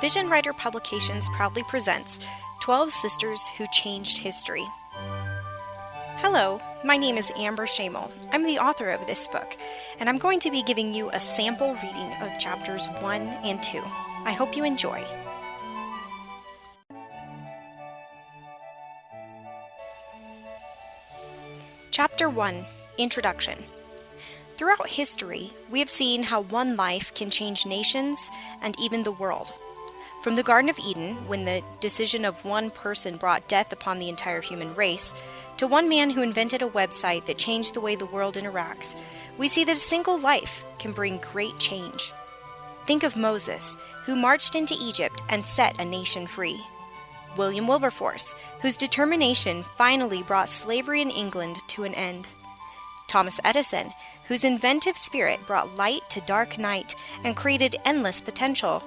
Vision Writer Publications proudly presents 12 Sisters Who Changed History. Hello, my name is Amber Schamel. I'm the author of this book, and I'm going to be giving you a sample reading of chapters 1 and 2. I hope you enjoy. Chapter 1, Introduction. Throughout history, we have seen how one life can change nations and even the world. From the Garden of Eden, when the decision of one person brought death upon the entire human race, to one man who invented a website that changed the way the world interacts, we see that a single life can bring great change. Think of Moses, who marched into Egypt and set a nation free. William Wilberforce, whose determination finally brought slavery in England to an end. Thomas Edison, whose inventive spirit brought light to dark night and created endless potential.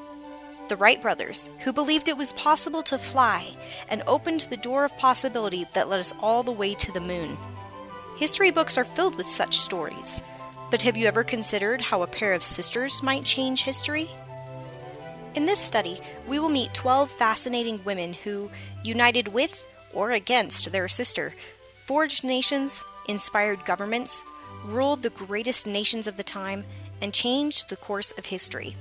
The Wright brothers, who believed it was possible to fly and opened the door of possibility that led us all the way to the moon. History books are filled with such stories, but have you ever considered how a pair of sisters might change history? In this study, we will meet 12 fascinating women who, united with or against their sister, forged nations, inspired governments, ruled the greatest nations of the time, and changed the course of history.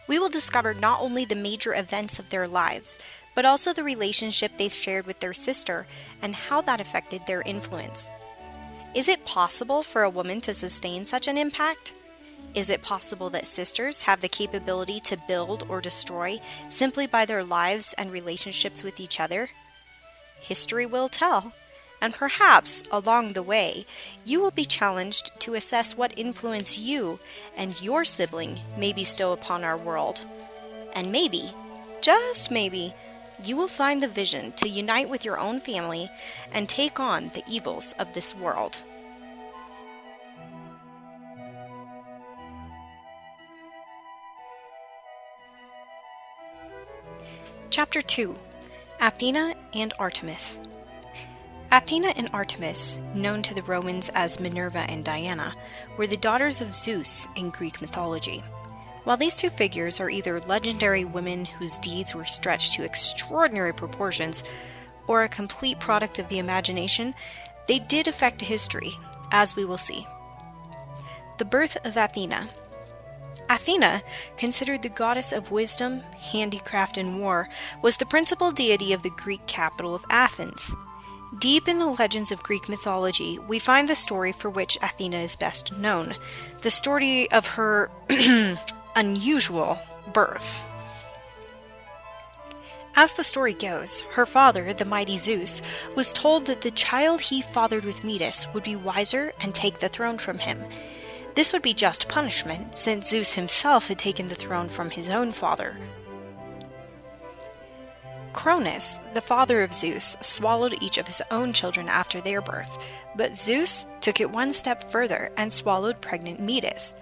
We will discover not only the major events of their lives, but also the relationship they shared with their sister and how that affected their influence. Is it possible for a woman to sustain such an impact? Is it possible that sisters have the capability to build or destroy simply by their lives and relationships with each other? History will tell. And perhaps, along the way, you will be challenged to assess what influence you and your sibling may bestow upon our world. And maybe, just maybe, you will find the vision to unite with your own family and take on the evils of this world. Chapter 2, Athena and Artemis. Athena and Artemis, known to the Romans as Minerva and Diana, were the daughters of Zeus in Greek mythology. While these two figures are either legendary women whose deeds were stretched to extraordinary proportions, or a complete product of the imagination, they did affect history, as we will see. The birth of Athena. Athena, considered the goddess of wisdom, handicraft, and war, was the principal deity of the Greek capital of Athens. Deep in the legends of Greek mythology, we find the story for which Athena is best known, the story of her unusual birth. As the story goes, her father, the mighty Zeus, was told that the child he fathered with Metis would be wiser and take the throne from him. This would be just punishment, since Zeus himself had taken the throne from his own father. Cronus, the father of Zeus, swallowed each of his own children after their birth, but Zeus took it one step further and swallowed pregnant Metis.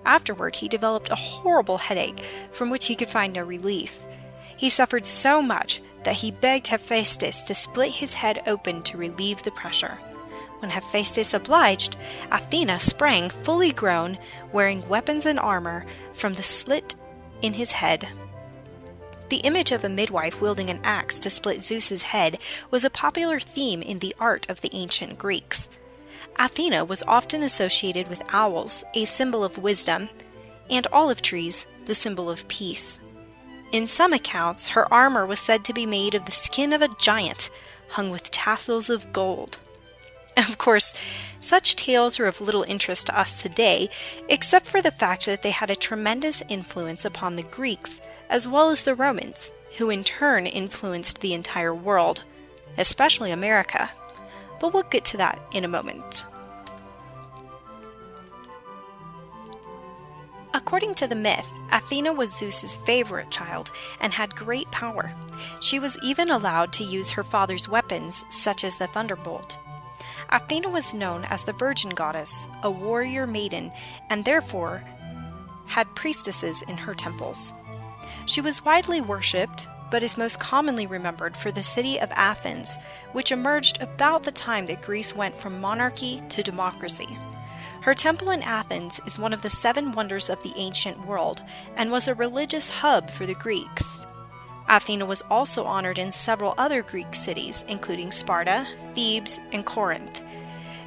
Afterward, he developed a horrible headache from which he could find no relief. He suffered so much that he begged Hephaestus to split his head open to relieve the pressure. When Hephaestus obliged, Athena sprang fully grown, wearing weapons and armor, from the slit in his head. The image of a midwife wielding an axe to split Zeus's head was a popular theme in the art of the ancient Greeks. Athena was often associated with owls, a symbol of wisdom, and olive trees, the symbol of peace. In some accounts, her armor was said to be made of the skin of a giant, hung with tassels of gold. Of course, such tales are of little interest to us today, except for the fact that they had a tremendous influence upon the Greeks, as well as the Romans, who in turn influenced the entire world, especially America. But we'll get to that in a moment. According to the myth, Athena was Zeus's favorite child and had great power. She was even allowed to use her father's weapons, such as the thunderbolt. Athena was known as the Virgin Goddess, a warrior maiden, and therefore had priestesses in her temples. She was widely worshipped, but is most commonly remembered for the city of Athens, which emerged about the time that Greece went from monarchy to democracy. Her temple in Athens is one of the 7 wonders of the ancient world and was a religious hub for the Greeks. Athena was also honored in several other Greek cities, including Sparta, Thebes, and Corinth.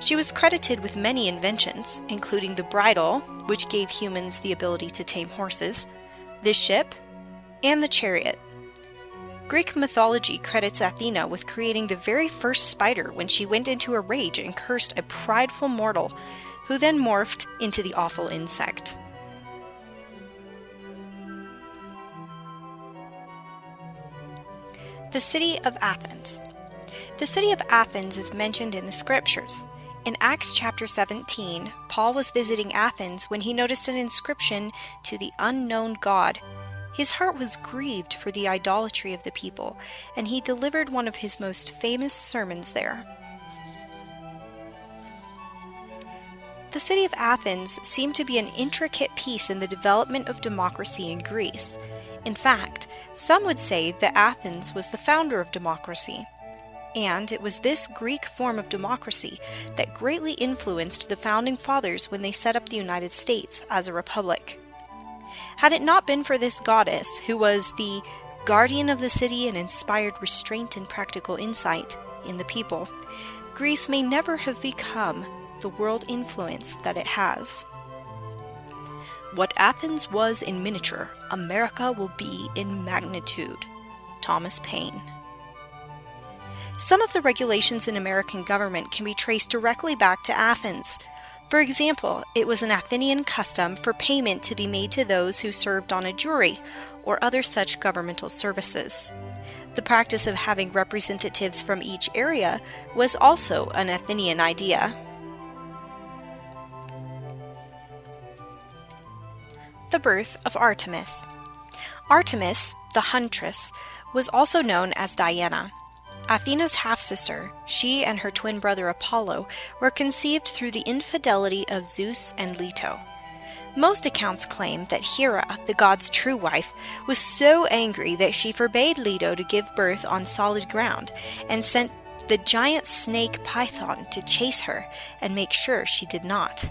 She was credited with many inventions, including the bridle, which gave humans the ability to tame horses, the ship, and the chariot. Greek mythology credits Athena with creating the very first spider when she went into a rage and cursed a prideful mortal, who then morphed into the awful insect. The city of Athens. The city of Athens is mentioned in the scriptures. In Acts chapter 17, Paul was visiting Athens when he noticed an inscription to the unknown God. His heart was grieved for the idolatry of the people, and he delivered one of his most famous sermons there. The city of Athens seemed to be an intricate piece in the development of democracy in Greece. In fact, some would say that Athens was the founder of democracy. And it was this Greek form of democracy that greatly influenced the founding fathers when they set up the United States as a republic. Had it not been for this goddess, who was the guardian of the city and inspired restraint and practical insight in the people, Greece may never have become the world influence that it has. What Athens was in miniature, America will be in magnitude. Thomas Paine. Some of the regulations in American government can be traced directly back to Athens. For example, it was an Athenian custom for payment to be made to those who served on a jury or other such governmental services. The practice of having representatives from each area was also an Athenian idea. The birth of Artemis. Artemis, the huntress, was also known as Diana. Athena's half-sister, she and her twin brother Apollo were conceived through the infidelity of Zeus and Leto. Most accounts claim that Hera, the god's true wife, was so angry that she forbade Leto to give birth on solid ground and sent the giant snake Python to chase her and make sure she did not.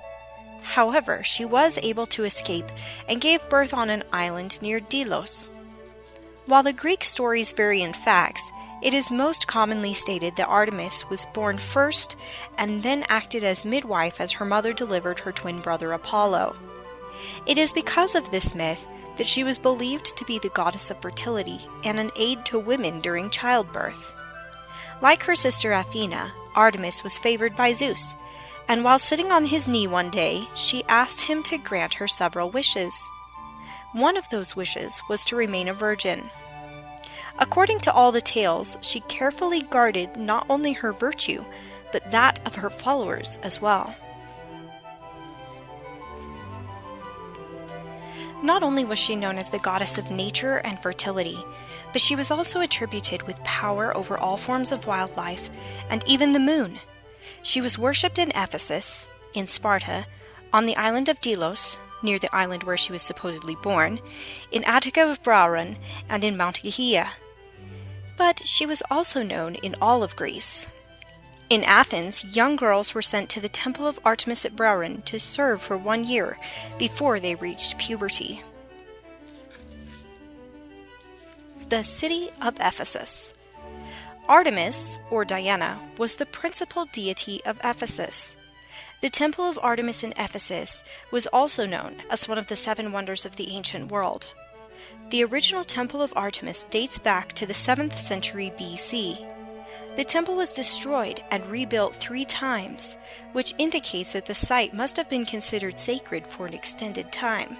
However, she was able to escape and gave birth on an island near Delos. While the Greek stories vary in facts, it is most commonly stated that Artemis was born first and then acted as midwife as her mother delivered her twin brother Apollo. It is because of this myth that she was believed to be the goddess of fertility and an aid to women during childbirth. Like her sister Athena, Artemis was favored by Zeus, and while sitting on his knee one day, she asked him to grant her several wishes. One of those wishes was to remain a virgin. According to all the tales, she carefully guarded not only her virtue, but that of her followers as well. Not only was she known as the goddess of nature and fertility, but she was also attributed with power over all forms of wildlife, and even the moon. She was worshipped in Ephesus, in Sparta, on the island of Delos, near the island where she was supposedly born, in Attica of Brauron, and in Mount Aegea. But she was also known in all of Greece. In Athens, young girls were sent to the temple of Artemis at Brauron to serve for 1 year before they reached puberty. The city of Ephesus. Artemis, or Diana, was the principal deity of Ephesus. The temple of Artemis in Ephesus was also known as one of the 7 wonders of the ancient world. The original temple of Artemis dates back to the 7th century BC. The temple was destroyed and rebuilt 3 times, which indicates that the site must have been considered sacred for an extended time.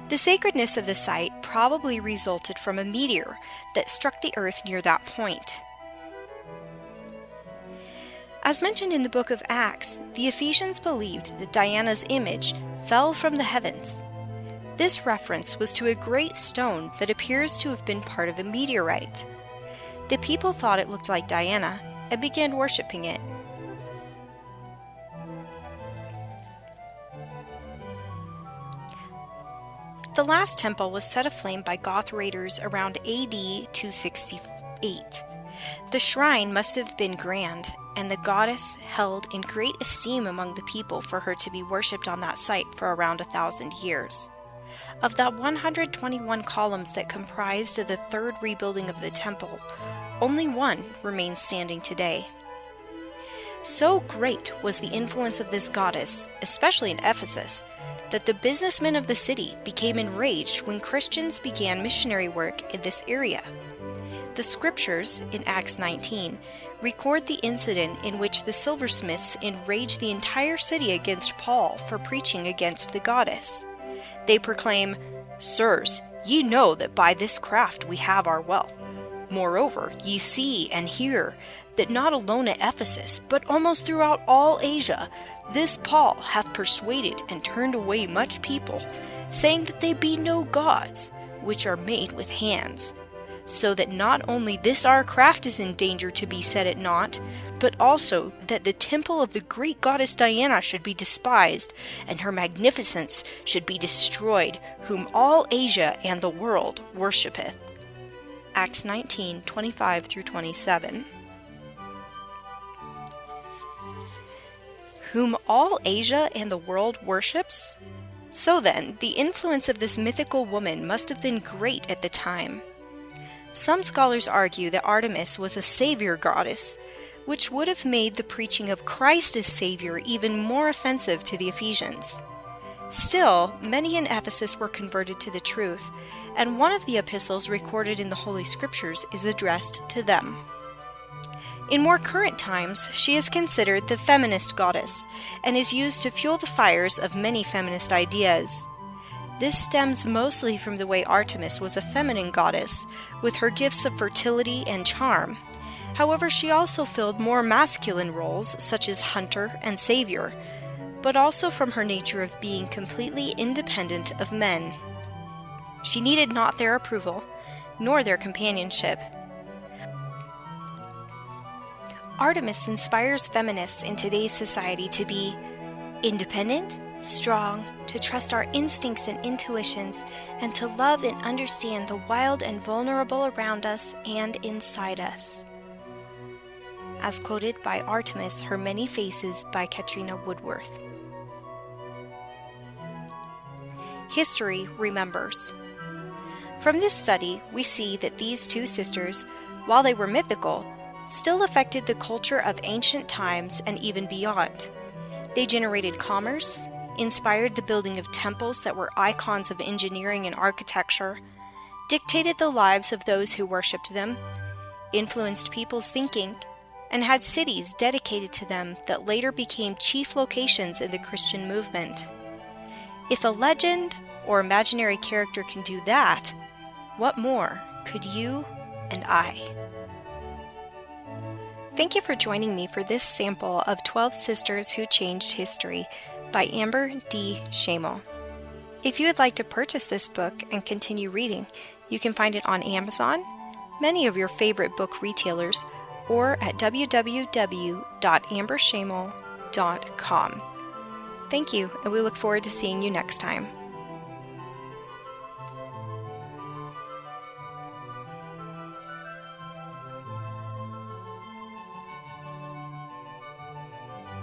The sacredness of the site probably resulted from a meteor that struck the earth near that point. As mentioned in the book of Acts, the Ephesians believed that Diana's image fell from the heavens. This reference was to a great stone that appears to have been part of a meteorite. The people thought it looked like Diana and began worshipping it. The last temple was set aflame by Goth raiders around AD 268. The shrine must have been grand, and the goddess held in great esteem among the people for her to be worshipped on that site for around 1,000 years. Of the 121 columns that comprised the third rebuilding of the temple, only one remains standing today. So great was the influence of this goddess, especially in Ephesus, that the businessmen of the city became enraged when Christians began missionary work in this area. The scriptures, in Acts 19, record the incident in which the silversmiths enraged the entire city against Paul for preaching against the goddess. They proclaim, "Sirs, ye know that by this craft we have our wealth. Moreover, ye see and hear that not alone at Ephesus, but almost throughout all Asia, this Paul hath persuaded and turned away much people, saying that they be no gods, which are made with hands. So that not only this our craft is in danger to be set at naught, but also that the temple of the great goddess Diana should be despised, and her magnificence should be destroyed, whom all Asia and the world worshipeth." Acts 19:25 through 27. Whom all Asia and the world worships? So then, the influence of this mythical woman must have been great at the time. Some scholars argue that Artemis was a savior goddess, which would have made the preaching of Christ as Savior even more offensive to the Ephesians. Still, many in Ephesus were converted to the truth, and one of the epistles recorded in the Holy Scriptures is addressed to them. In more current times, she is considered the feminist goddess, and is used to fuel the fires of many feminist ideas. This stems mostly from the way Artemis was a feminine goddess, with her gifts of fertility and charm. However, she also filled more masculine roles, such as hunter and savior, but also from her nature of being completely independent of men. She needed not their approval, nor their companionship. Artemis inspires feminists in today's society to be independent, strong, to trust our instincts and intuitions, and to love and understand the wild and vulnerable around us and inside us. As quoted by Artemis, Her Many Faces by Katrina Woodworth. History remembers. From this study, we see that these two sisters, while they were mythical, still affected the culture of ancient times and even beyond. They generated commerce, inspired the building of temples that were icons of engineering and architecture, dictated the lives of those who worshipped them, influenced people's thinking, and had cities dedicated to them that later became chief locations in the Christian movement. If a legend or imaginary character can do that, what more could you and I? Thank you for joining me for this sample of 12 Sisters Who Changed History by Amber D. Schamel. If you would like to purchase this book and continue reading, you can find it on Amazon, many of your favorite book retailers, or at www.amberschamel.com. Thank you, and we look forward to seeing you next time.